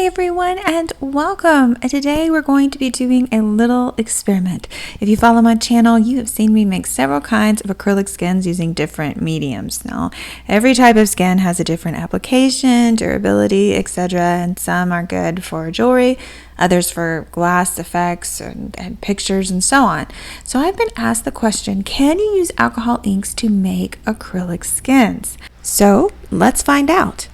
Hi everyone and welcome. Today we're going to be doing a little experiment. If you follow my channel, you have seen me make several kinds of acrylic skins using different mediums. Now, every type of skin has a different application, durability, etc. and some are good for jewelry, others for glass effects and pictures and so on. So I've been asked the question, can you use alcohol inks to make acrylic skins? So let's find out.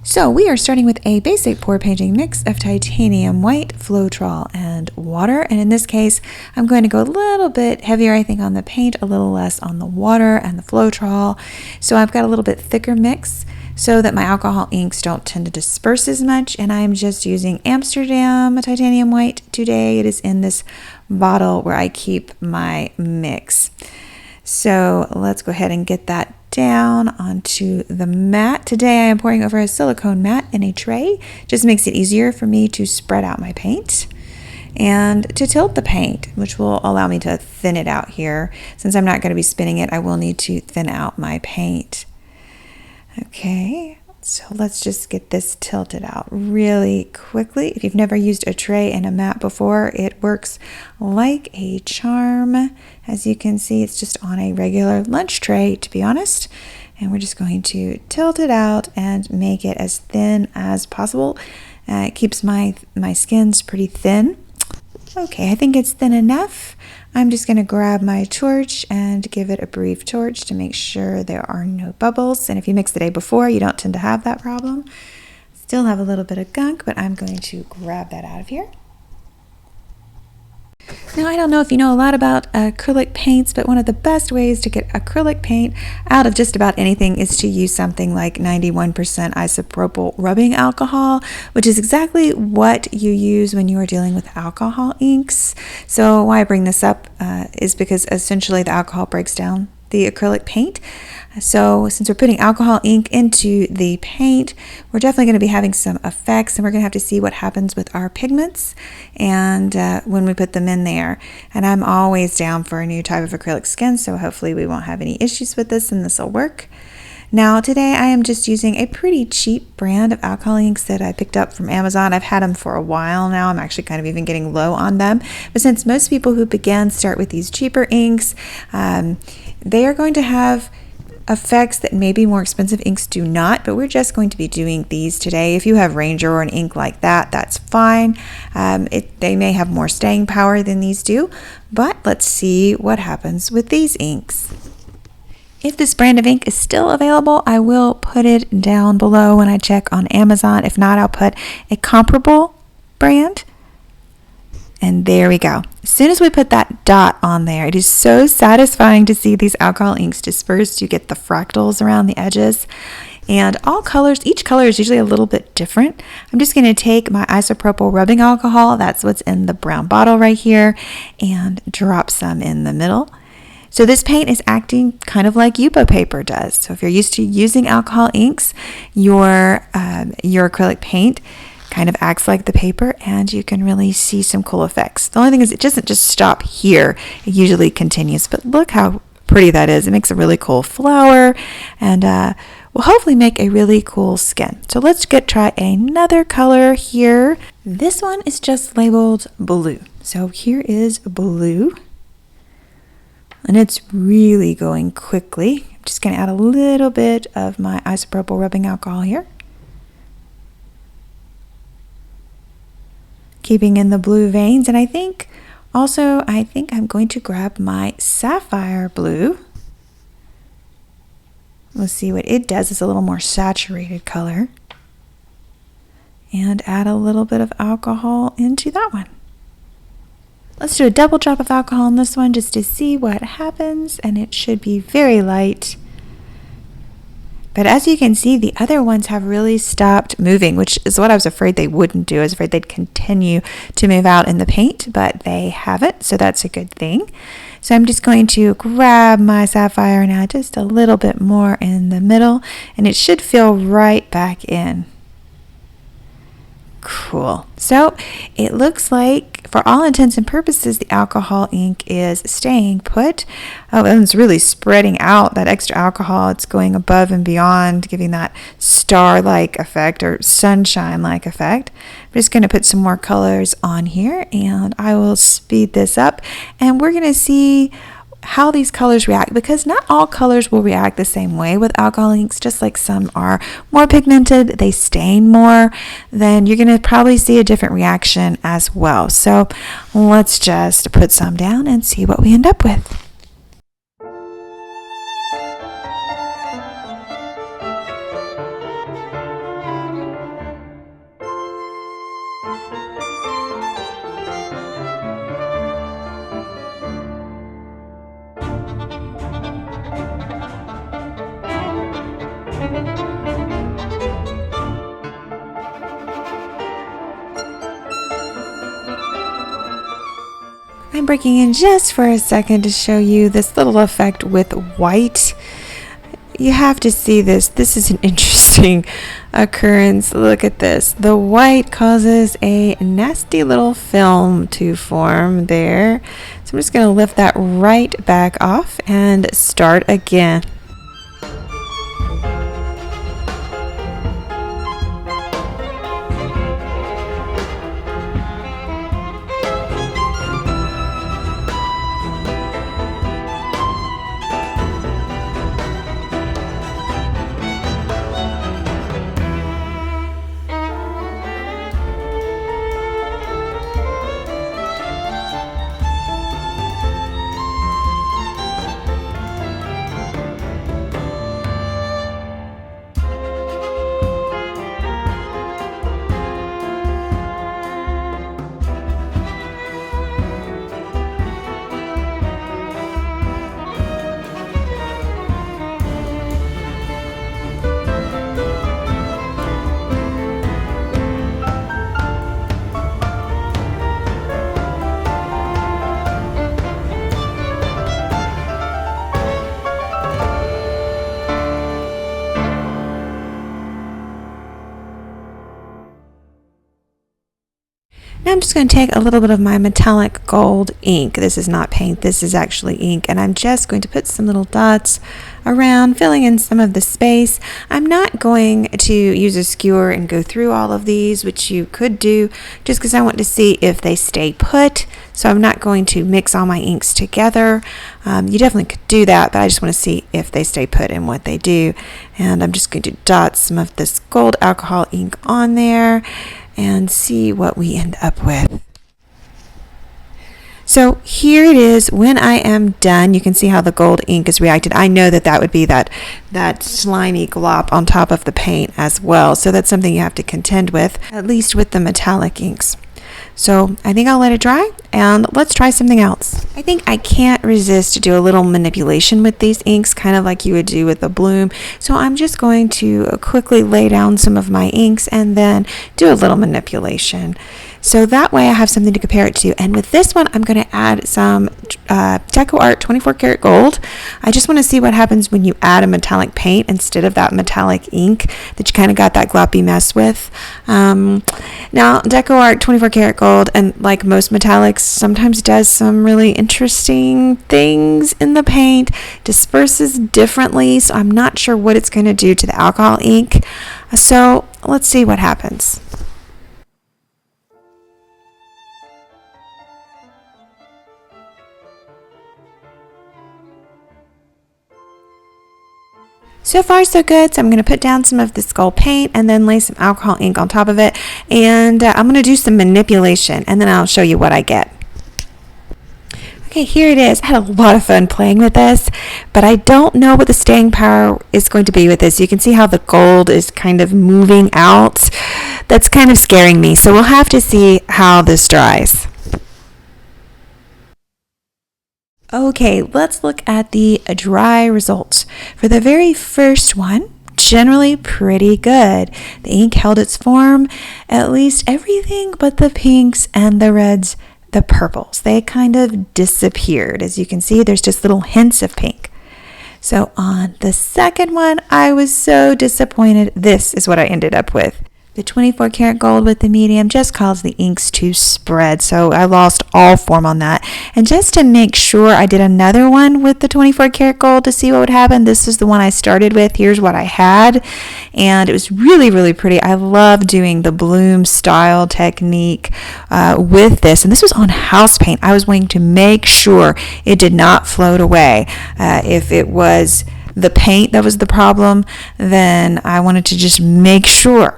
So we are starting with a basic pour painting mix of titanium white, Floetrol, and water. And in this case, I'm going to go a little bit heavier, I think, on the paint, a little less on the water and the Floetrol. So I've got a little bit thicker mix so that my alcohol inks don't tend to disperse as much. And I'm just using Amsterdam titanium white today. It is in this bottle where I keep my mix. So let's go ahead and get that down onto the mat. Today I am pouring over a silicone mat in a tray. Just makes it easier for me to spread out my paint and to tilt the paint, which will allow me to thin it out here. Since I'm not going to be spinning it, I will need to thin out my paint. Okay, so let's just get this tilted out really quickly. If you've never used a tray and a mat before, it works like a charm. As you can see, it's just on a regular lunch tray, to be honest. And we're just going to tilt it out and make it as thin as possible. It keeps my skins pretty thin. Okay, I think it's thin enough. I'm just going to grab my torch and give it a brief torch to make sure there are no bubbles. And if you mix the day before, you don't tend to have that problem. Still have a little bit of gunk, but I'm going to grab that out of here. Now, I don't know if you know a lot about acrylic paints, but one of the best ways to get acrylic paint out of just about anything is to use something like 91% isopropyl rubbing alcohol, which is exactly what you use when you are dealing with alcohol inks. So why I bring this up is because essentially the alcohol breaks down the acrylic paint. So since we're putting alcohol ink into the paint, we're definitely going to be having some effects, and we're going to have to see what happens with our pigments and when we put them in there. And I'm always down for a new type of acrylic skin, so hopefully we won't have any issues with this and this will work. Now today I am just using a pretty cheap brand of alcohol inks that I picked up from Amazon. I've had them for a while now. I'm actually kind of even getting low on them. But since most people who begin start with these cheaper inks, they are going to have effects that maybe more expensive inks do not, but we're just going to be doing these today. If you have Ranger or an ink like that, that's fine. They may have more staying power than these do, but let's see what happens with these inks. If this brand of ink is still available, I will put it down below when I check on Amazon. If not, I'll put a comparable brand. And there we go. As soon as we put that dot on there, it is so satisfying to see these alcohol inks dispersed. You get the fractals around the edges. And all colors, each color is usually a little bit different. I'm just going to take my isopropyl rubbing alcohol, that's what's in the brown bottle right here, and drop some in the middle. So this paint is acting kind of like Yupo paper does. So if you're used to using alcohol inks, your acrylic paint kind of acts like the paper, and you can really see some cool effects. The only thing is it doesn't just stop here. It usually continues, but look how pretty that is. It makes a really cool flower and will hopefully make a really cool skin. So let's try another color here. This one is just labeled blue. So here is blue. And it's really going quickly. I'm just going to add a little bit of my isopropyl rubbing alcohol here. Keeping in the blue veins. And I think I'm going to grab my sapphire blue. We'll see what it does. It's a little more saturated color. And add a little bit of alcohol into that one. Let's do a double drop of alcohol in this one just to see what happens, and it should be very light. But as you can see, the other ones have really stopped moving, which is what I was afraid they wouldn't do. I was afraid they'd continue to move out in the paint, but they haven't, so that's a good thing. So I'm just going to grab my sapphire and add just a little bit more in the middle, and it should fill right back in. Cool. So it looks like, for all intents and purposes, the alcohol ink is staying put. Oh, and it's really spreading out that extra alcohol. It's going above and beyond, giving that star-like effect or sunshine-like effect. I'm just going to put some more colors on here, and I will speed this up, and we're going to see how these colors react, because not all colors will react the same way with alcohol inks. Just like some are more pigmented, they stain more, then you're going to probably see a different reaction as well. So let's just put some down and see what we end up with. I'm breaking in just for a second to show you this little effect with white. You have to see this. This is an interesting occurrence. Look at this. The white causes a nasty little film to form there. So I'm just going to lift that right back off and start again. Now I'm just going to take a little bit of my metallic gold ink. This is not paint, this is actually ink, and I'm just going to put some little dots around, filling in some of the space. I'm not going to use a skewer and go through all of these, which you could do, just because I want to see if they stay put. So I'm not going to mix all my inks together. You definitely could do that, but I just want to see if they stay put and what they do. And I'm just going to dot some of this gold alcohol ink on there and see what we end up with. So here it is. When I am done, you can see how the gold ink is reacted. I know that that would be that slimy glop on top of the paint as well. So that's something you have to contend with, at least with the metallic inks. So I think I'll let it dry, and let's try something else. I think I can't resist to do a little manipulation with these inks, kind of like you would do with a bloom. So I'm just going to quickly lay down some of my inks and then do a little manipulation. So that way I have something to compare it to. And with this one, I'm going to add some Deco Art 24 karat gold. I just want to see what happens when you add a metallic paint instead of that metallic ink that you kind of got that gloppy mess with. Now, Deco Art 24 karat gold, and like most metallics, sometimes does some really interesting things in the paint, disperses differently, so I'm not sure what it's going to do to the alcohol ink. So let's see what happens. So far so good. So I'm going to put down some of this gold paint and then lay some alcohol ink on top of it, and I'm going to do some manipulation, and then I'll show you what I get. Okay, here it is. I had a lot of fun playing with this, but I don't know what the staying power is going to be with this. You can see how the gold is kind of moving out. That's kind of scaring me, so we'll have to see how this dries. Okay, let's look at the dry results. For the very first one, generally pretty good. The ink held its form, at least everything but the pinks and the reds, the purples. They kind of disappeared. As you can see, there's just little hints of pink. So on the second one, I was so disappointed. This is what I ended up with. The 24 karat gold with the medium just caused the inks to spread, so I lost all form on that. And just to make sure, I did another one with the 24 karat gold to see what would happen. This is the one I started with. Here's what I had, and it was really, really pretty. I love doing the bloom style technique with this, and this was on house paint. I was wanting to make sure it did not float away. If it was the paint that was the problem, then I wanted to just make sure.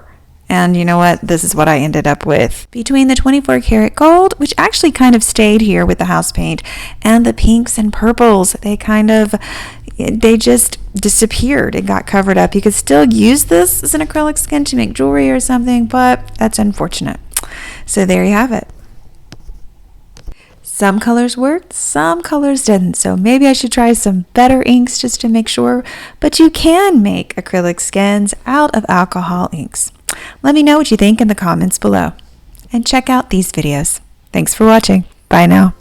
And you know what? This is what I ended up with. Between the 24 karat gold, which actually kind of stayed here with the house paint, and the pinks and purples, they just disappeared and got covered up. You could still use this as an acrylic skin to make jewelry or something, but that's unfortunate. So there you have it. Some colors worked, some colors didn't, so maybe I should try some better inks just to make sure, but you can make acrylic skins out of alcohol inks. Let me know what you think in the comments below, and check out these videos. Thanks for watching. Bye now.